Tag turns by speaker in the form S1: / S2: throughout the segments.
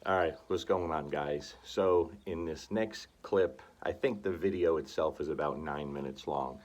S1: All right, what's going on, guys? So in this next clip, I think the video itself is about 9 minutes long.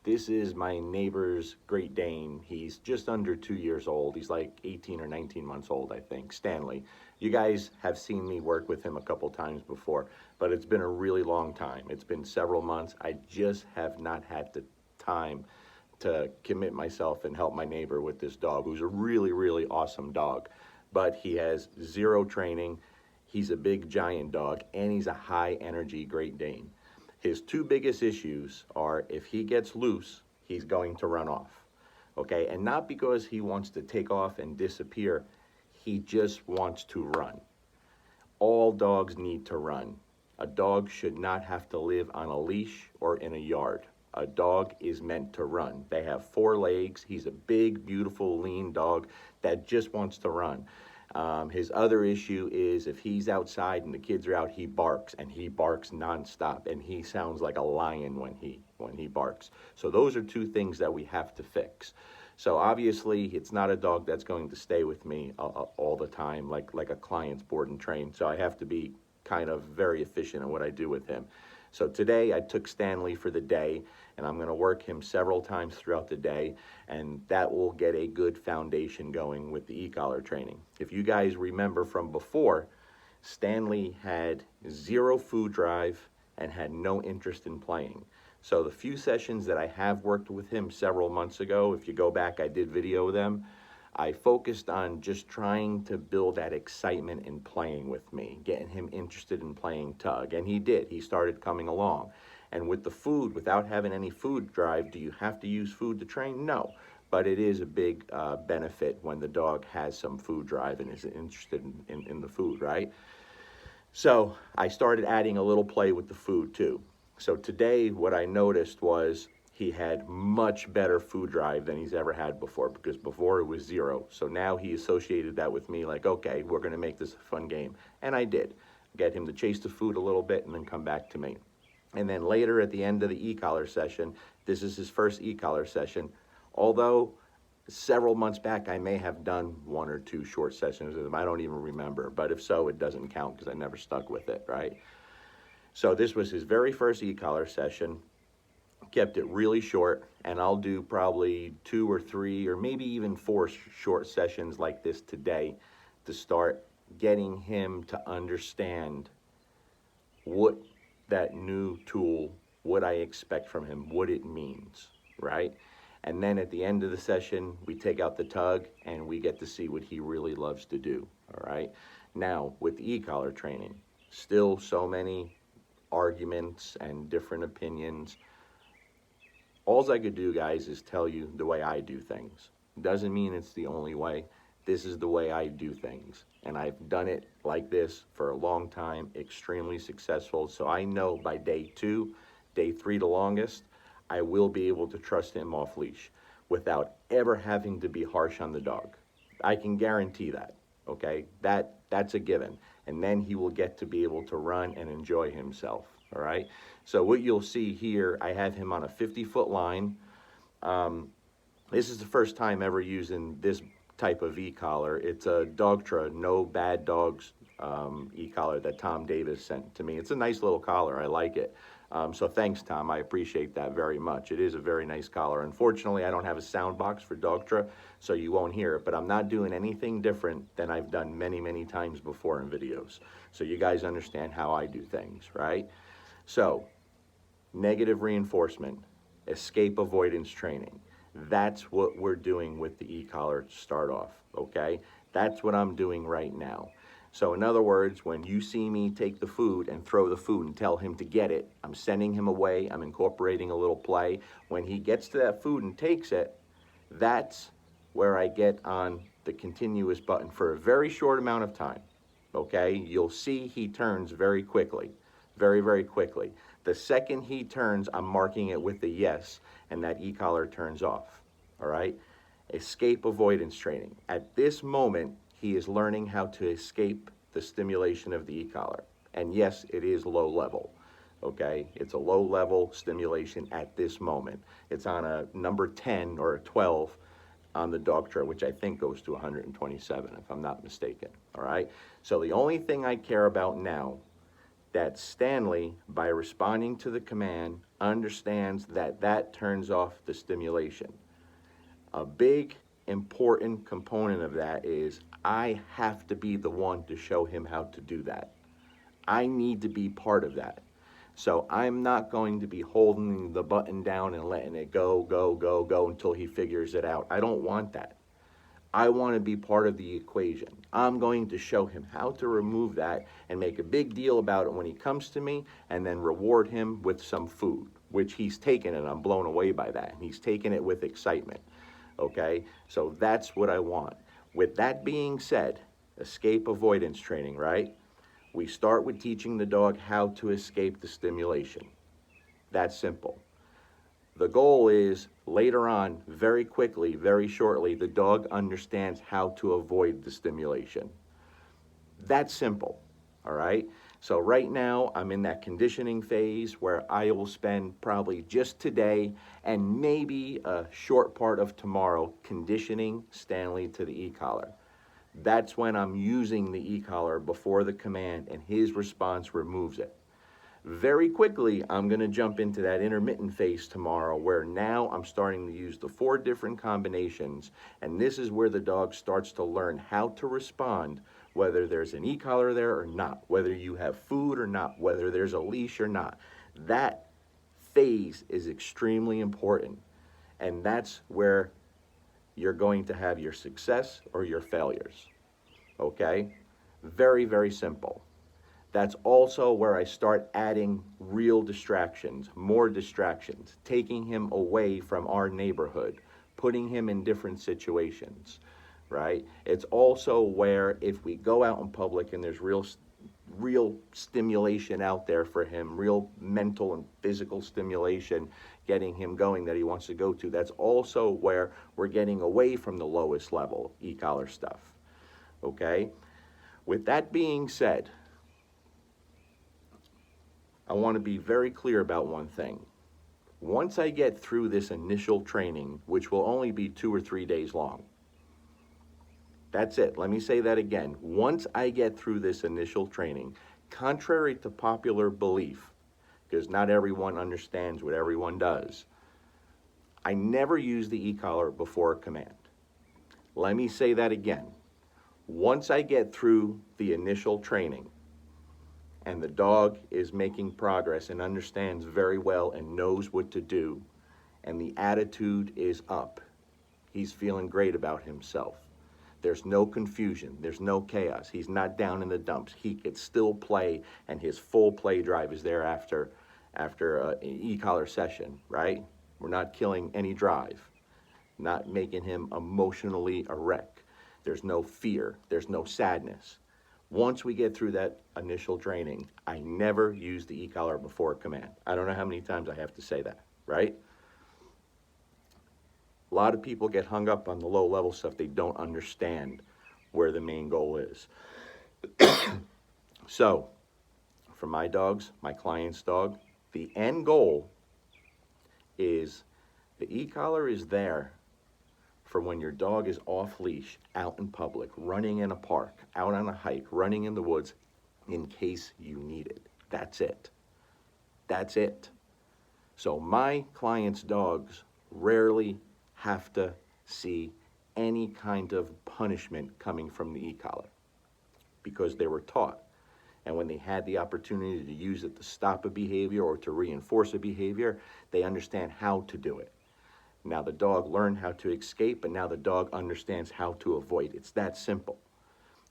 S1: This is my neighbor's Great Dane. He's just under 2 years old. He's like 18 or 19 months old, I think, Stanley. You guys have seen me work with him a couple times before, but it's been a really long time. It's been several months. I just have not had the time to commit myself and help my neighbor with this dog, who's a really, really awesome dog. But he has zero training. He's a big giant dog, and he's a high energy Great Dane. His two biggest issues are if he gets loose, he's going to run off, okay? And not because he wants to take off and disappear, he just wants to run. All dogs need to run. A dog should not have to live on a leash or in a yard. A dog is meant to run. They have 4 legs. He's a big, beautiful, lean dog that just wants to run. His other issue is if he's outside and the kids are out, he barks, and he barks nonstop, and he sounds like a lion when he barks. So those are 2 things that we have to fix. So obviously, it's not a dog that's going to stay with me all the time, like a client's board and trained. So I have to be kind of very efficient in what I do with him. So today I took Stanley for the day, and I'm going to work him several times throughout the day, and that will get a good foundation going with the e-collar training. If you guys remember from before, Stanley had 0 food drive and had no interest in playing. So the few sessions that I have worked with him several months ago, if you go back, I did video them. I focused on just trying to build that excitement in playing with me, getting him interested in playing tug, and he did. He started coming along. And with the food, without having any food drive, do you have to use food to train? No, but it is a big benefit when the dog has some food drive and is interested in the food, right? So I started adding a little play with the food too. So today what I noticed was he had much better food drive than he's ever had before, because before it was 0. So now he associated that with me, like, okay, we're going to make this a fun game. And I did. Get him to chase the food a little bit and then come back to me. And then later at the end of the e-collar session, this is his first e-collar session, although several months back I may have done 1 or 2 short sessions with him. I don't even remember, but if so, it doesn't count because I never stuck with it, right? So this was his very first e-collar session. Kept it really short, and I'll do probably 2 or 3 or maybe even 4 short sessions like this today to start getting him to understand what that new tool, what I expect from him, what it means, right? And then at the end of the session, we take out the tug and we get to see what he really loves to do, all right? Now, with e-collar training, still so many arguments and different opinions. All I could do, guys, is tell you the way I do things. Doesn't mean it's the only way. This is the way I do things. And I've done it like this for a long time, extremely successful. So I know by day 2, day 3 the longest, I will be able to trust him off leash without ever having to be harsh on the dog. I can guarantee that, okay? That's a given. And then he will get to be able to run and enjoy himself. All right, so what you'll see here, I have him on a 50-foot line. This is the first time ever using this type of e-collar. It's a Dogtra, No Bad Dogs e-collar that Tom Davis sent to me. It's a nice little collar. I like it. So thanks, Tom. I appreciate that very much. It is a very nice collar. Unfortunately, I don't have a sound box for Dogtra, so you won't hear it, but I'm not doing anything different than I've done many, many times before in videos. So you guys understand how I do things, right? So, negative reinforcement, escape avoidance training. That's what we're doing with the e-collar to start off, okay? That's what I'm doing right now. So in other words, when you see me take the food and throw the food and tell him to get it, I'm sending him away, I'm incorporating a little play. When he gets to that food and takes it, that's where I get on the continuous button for a very short amount of time, okay? You'll see he turns very quickly. Very, very quickly. The second he turns, I'm marking it with a yes, and that e-collar turns off, all right? Escape avoidance training. At this moment, he is learning how to escape the stimulation of the e-collar. And yes, it is low level, okay? It's a low level stimulation at this moment. It's on a number 10 or a 12 on the dog trail, which I think goes to 127 if I'm not mistaken, all right? So the only thing I care about now, that Stanley, by responding to the command, understands that that turns off the stimulation. A big important component of that is I have to be the one to show him how to do that. I need to be part of that. So I'm not going to be holding the button down and letting it go, go, go, go until he figures it out. I don't want that. I want to be part of the equation. I'm going to show him how to remove that and make a big deal about it when he comes to me, and then reward him with some food, which he's taken, and I'm blown away by that. He's taken it with excitement, okay? So that's what I want. With that being said, escape avoidance training, right? We start with teaching the dog how to escape the stimulation. That's simple. The goal is later on, very quickly, very shortly, the dog understands how to avoid the stimulation. That's simple, all right? So right now, I'm in that conditioning phase where I will spend probably just today and maybe a short part of tomorrow conditioning Stanley to the e-collar. That's when I'm using the e-collar before the command, and his response removes it. Very quickly, I'm going to jump into that intermittent phase tomorrow, where now I'm starting to use the 4 different combinations, and this is where the dog starts to learn how to respond, whether there's an e-collar there or not, whether you have food or not, whether there's a leash or not. That phase is extremely important, and that's where you're going to have your success or your failures, okay? Very, very simple. That's also where I start adding real distractions, more distractions, taking him away from our neighborhood, putting him in different situations, right? It's also where if we go out in public and there's real stimulation out there for him, real mental and physical stimulation, getting him going that he wants to go to, that's also where we're getting away from the lowest level e-collar stuff, okay? With that being said, I want to be very clear about one thing. Once I get through this initial training, which will only be 2 or 3 days long, that's it. Let me say that again. Once I get through this initial training, contrary to popular belief, because not everyone understands what everyone does, I never use the e-collar before a command. Let me say that again. Once I get through the initial training, and the dog is making progress and understands very well and knows what to do, and the attitude is up, he's feeling great about himself. There's no confusion, there's no chaos, he's not down in the dumps, he can still play, and his full play drive is there after an e-collar session, right? We're not killing any drive, not making him emotionally a wreck. There's no fear, there's no sadness. Once we get through that initial training, I never use the e-collar before a command. I don't know how many times I have to say that, right? A lot of people get hung up on the low-level stuff. They don't understand where the main goal is. So, for my dogs, my client's dog, the end goal is the e-collar is there for when your dog is off leash, out in public, running in a park, out on a hike, running in the woods, in case you need it. That's it. That's it. So my clients' dogs rarely have to see any kind of punishment coming from the e-collar because they were taught. And when they had the opportunity to use it to stop a behavior or to reinforce a behavior, they understand how to do it. Now the dog learned how to escape, and now the dog understands how to avoid. It's that simple.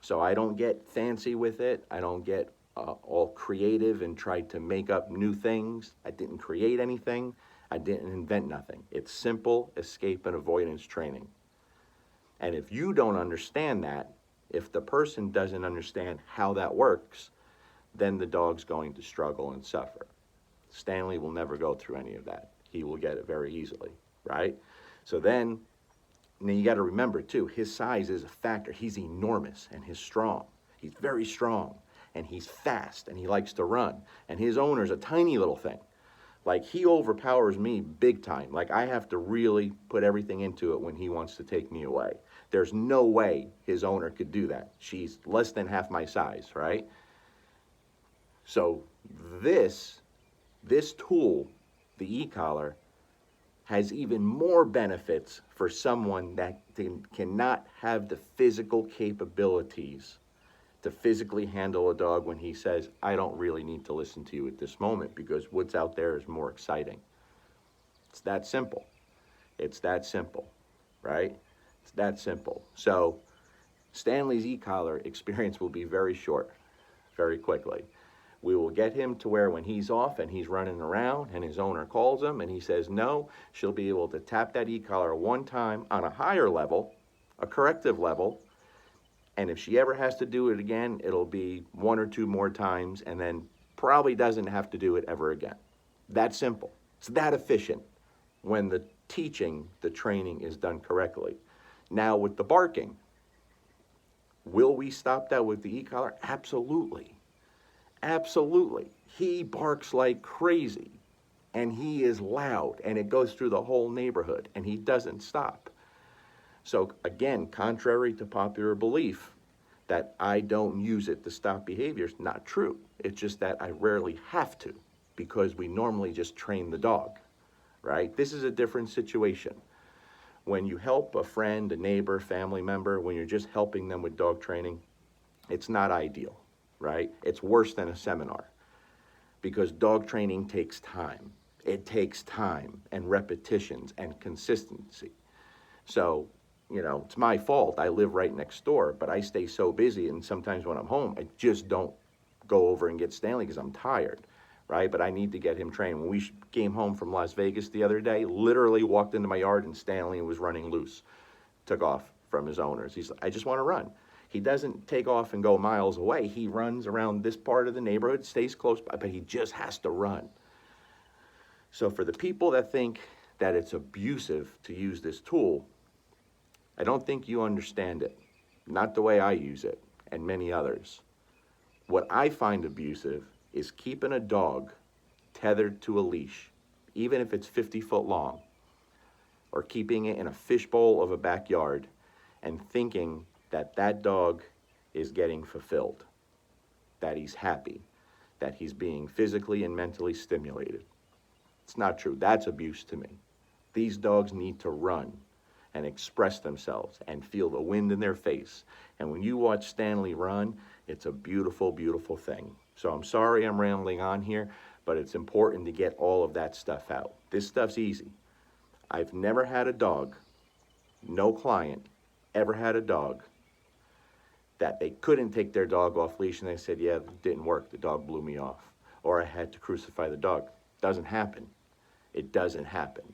S1: So I don't get fancy with it. I don't get all creative and try to make up new things. I didn't create anything. I didn't invent nothing. It's simple escape and avoidance training. And if you don't understand that, if the person doesn't understand how that works, then the dog's going to struggle and suffer. Stanley will never go through any of that. He will get it very easily, right? So then you got to remember too, his size is a factor. He's enormous and he's strong. He's very strong and he's fast and he likes to run. And his owner's a tiny little thing. Like, he overpowers me big time. Like, I have to really put everything into it when he wants to take me away. There's no way his owner could do that. She's less than half my size, right? So this tool, the e-collar, has even more benefits for someone that cannot have the physical capabilities to physically handle a dog when he says, I don't really need to listen to you at this moment because what's out there is more exciting. It's that simple. It's that simple, right? It's that simple. So Stanley's e-collar experience will be very short, very quickly. We will get him to where when he's off and he's running around and his owner calls him and he says no, she'll be able to tap that e-collar one time on a higher level, a corrective level, and if she ever has to do it again, it'll be one or two more times and then probably doesn't have to do it ever again. That simple. It's that efficient when the teaching, the training is done correctly. Now with the barking, will we stop that with the e-collar? Absolutely. Absolutely. He barks like crazy and he is loud and it goes through the whole neighborhood and he doesn't stop. So again, contrary to popular belief that I don't use it to stop behaviors, not true. It's just that I rarely have to because we normally just train the dog, right? This is a different situation. When you help a friend, a neighbor, family member, when you're just helping them with dog training, it's not ideal, right? It's worse than a seminar because dog training takes time. It takes time and repetitions and consistency. So, you know, it's my fault. I live right next door, but I stay so busy, and sometimes when I'm home, I just don't go over and get Stanley because I'm tired, right? But I need to get him trained. When we came home from Las Vegas the other day, literally walked into my yard and Stanley was running loose, took off from his owners. He's like, I just want to run. He doesn't take off and go miles away. He runs around this part of the neighborhood, stays close by, but he just has to run. So for the people that think that it's abusive to use this tool, I don't think you understand it, not the way I use it, and many others. What I find abusive is keeping a dog tethered to a leash, even if it's 50 foot long, or keeping it in a fishbowl of a backyard and thinking that that dog is getting fulfilled, that he's happy, that he's being physically and mentally stimulated. It's not true. That's abuse to me. These dogs need to run and express themselves and feel the wind in their face. And when you watch Stanley run, it's a beautiful, beautiful thing. So I'm sorry I'm rambling on here, but it's important to get all of that stuff out. This stuff's easy. I've never had a dog, no client ever had a dog that they couldn't take their dog off leash and they said, yeah, it didn't work, the dog blew me off, or I had to crucify the dog. Doesn't happen. It doesn't happen.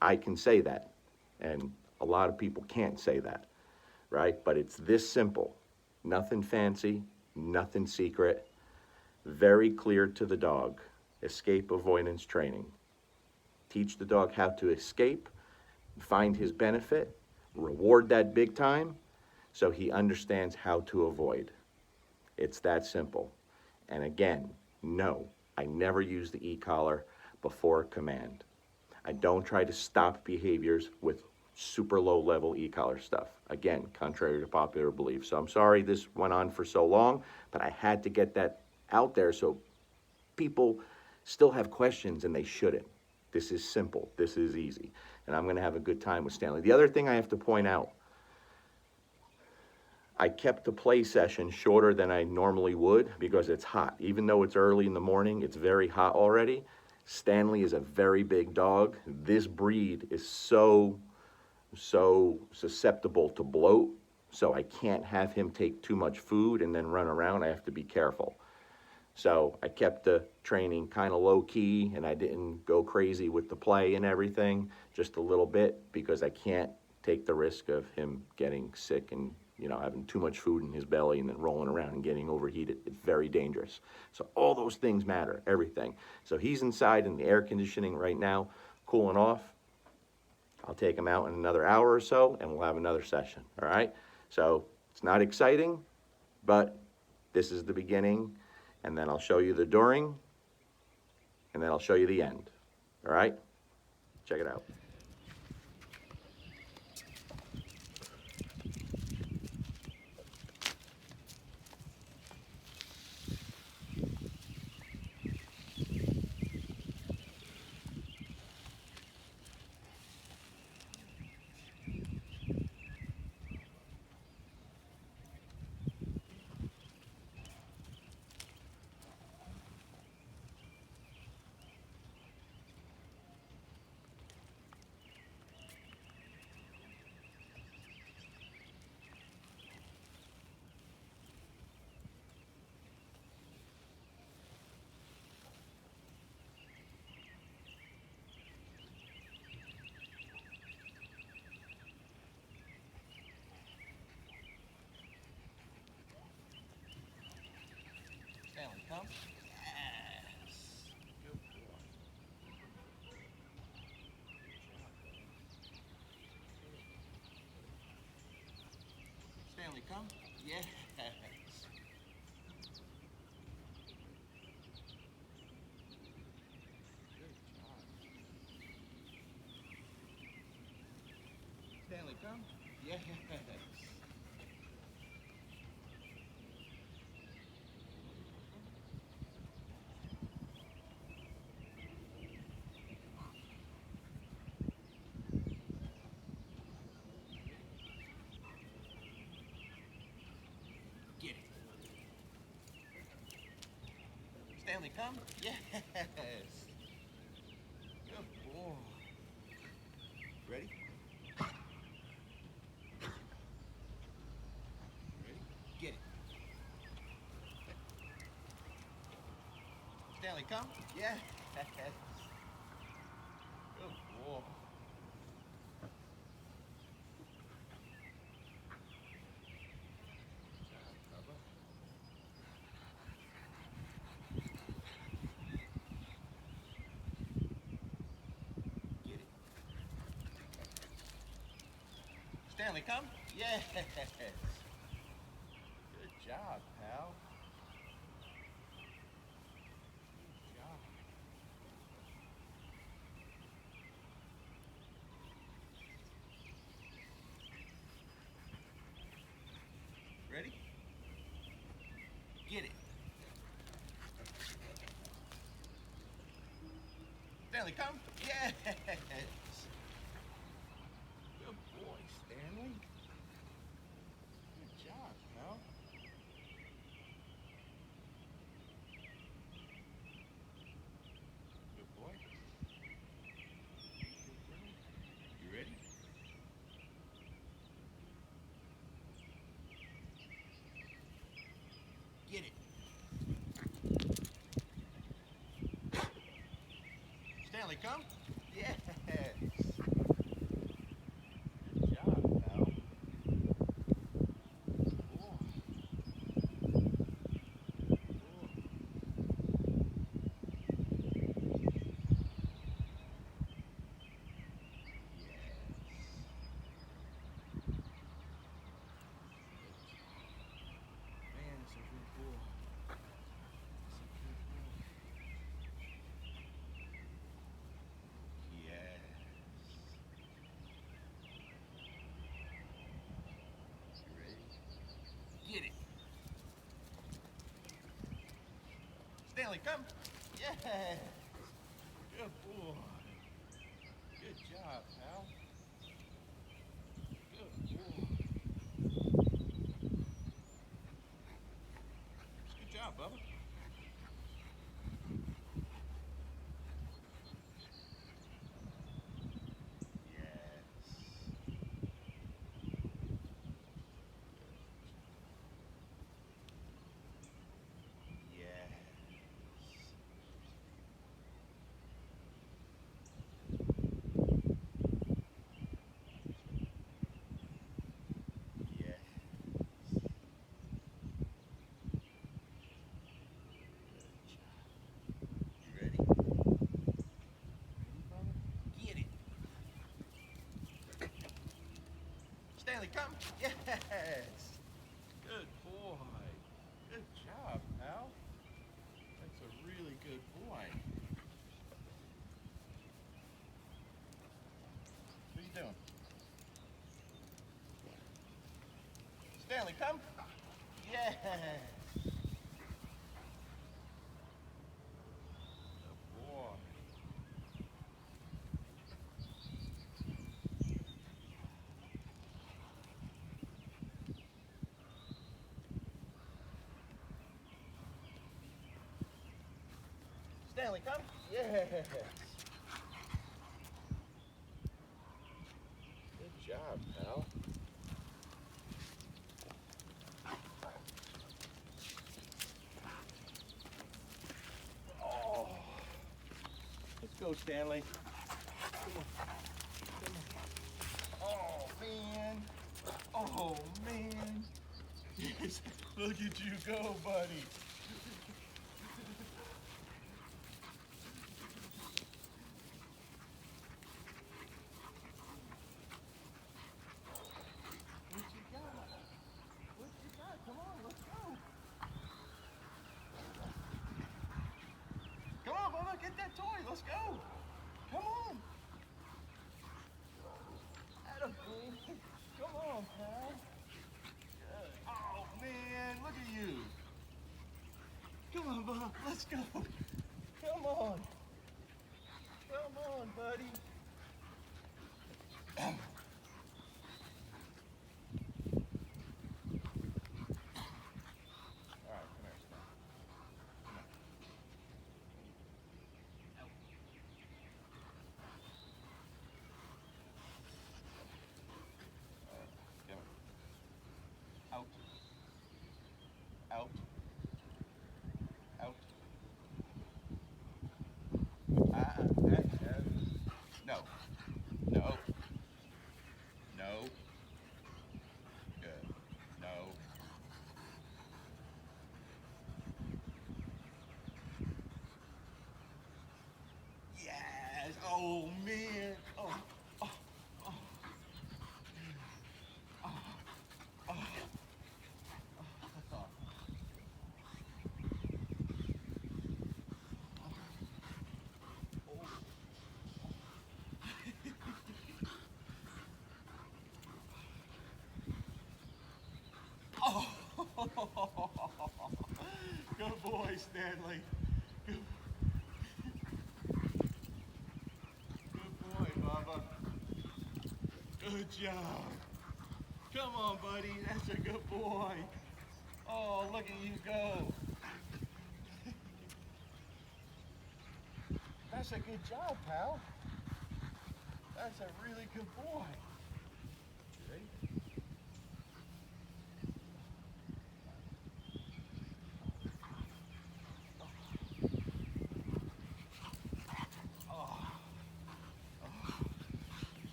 S1: I can say that, and a lot of people can't say that, right? But it's this simple. Nothing fancy, nothing secret, very clear to the dog. Escape avoidance training. Teach the dog how to escape, find his benefit, reward that big time, so he understands how to avoid. It's that simple. And again, no, I never use the e-collar before command. I don't try to stop behaviors with super low level e-collar stuff. Again, contrary to popular belief. So I'm sorry this went on for so long, but I had to get that out there so people still have questions and they shouldn't. This is simple, this is easy, and I'm gonna have a good time with Stanley. The other thing I have to point out, I kept the play session shorter than I normally would because it's hot. Even though it's early in the morning, it's very hot already. Stanley is a very big dog. This breed is so susceptible to bloat, so I can't have him take too much food and then run around. I have to be careful. So I kept the training kind of low key and I didn't go crazy with the play and everything, just a little bit, because I can't take the risk of him getting sick and, you know, having too much food in his belly and then rolling around and getting overheated. It's very dangerous. So all those things matter, everything. So he's inside in the air conditioning right now, cooling off. I'll take him out in another hour or so and we'll have another session, all right? So it's not exciting, but this is the beginning, and then I'll show you the during, and then I'll show you the end. All right, check it out.
S2: Stanley, come. Yes. Good boy. Stanley, come. Yes. Good job. Stanley, come. Yes. Get it. Stanley, come. Yes. Good boy. Ready? Ready? Get it. Stanley, come. Yes. Good boy. Get it. Stanley, come. Yes. Good job, pal. Good job. Ready? Get it. Stanley, come. Yes. Good boy, Stanley. Good job, pal. Good boy. You ready? Get it. Stanley, come. Yes. Good job, pal. Good boy. Good boy. Man, it's a good boy. It's a good boy. Yes. You ready? Get it. Stanley, come. Yes. Good boy. Good job, pal. Good boy. Good job, Bubba. Yes. Yes. Yes. Good job. You ready? Ready, Bubba? Get it. Stanley, come. Yes. Good boy. Good job, pal. That's a really good boy.
S3: doing? Stanley, come. Yeah. Good boy. Stanley, come. Yes. Good job, pal. Oh. Let's go, Stanley. Come on. Come on. Oh, man. Oh, man. Yes. Look at you go, buddy. What you got? What you got? Come on, let's go. Come on, Bubba, get that toy. Let's go. Come on. Attaboy. Come on, pal. Good. Oh, man, look at you. Come on, Bob, let's go. Come on. Come on, buddy. All right, come here, Stan. Come on. Out. Out. Out. No. No. No. Good. No. Yes. Oh, man. Oh. Oh. Oh. Oh. Oh. Oh. Good boy, Stanley. Good, good boy, Bubba. Good job. Come on, buddy. That's a good boy. Oh, look at you go. That's a good job, pal. That's a really good boy. Ready?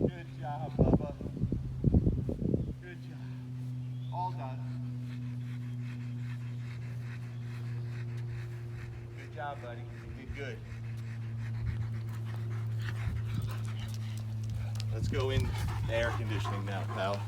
S3: Good job, Bubba. Good job. All done. Good job, buddy. You did good. Let's go in the air conditioning now, pal.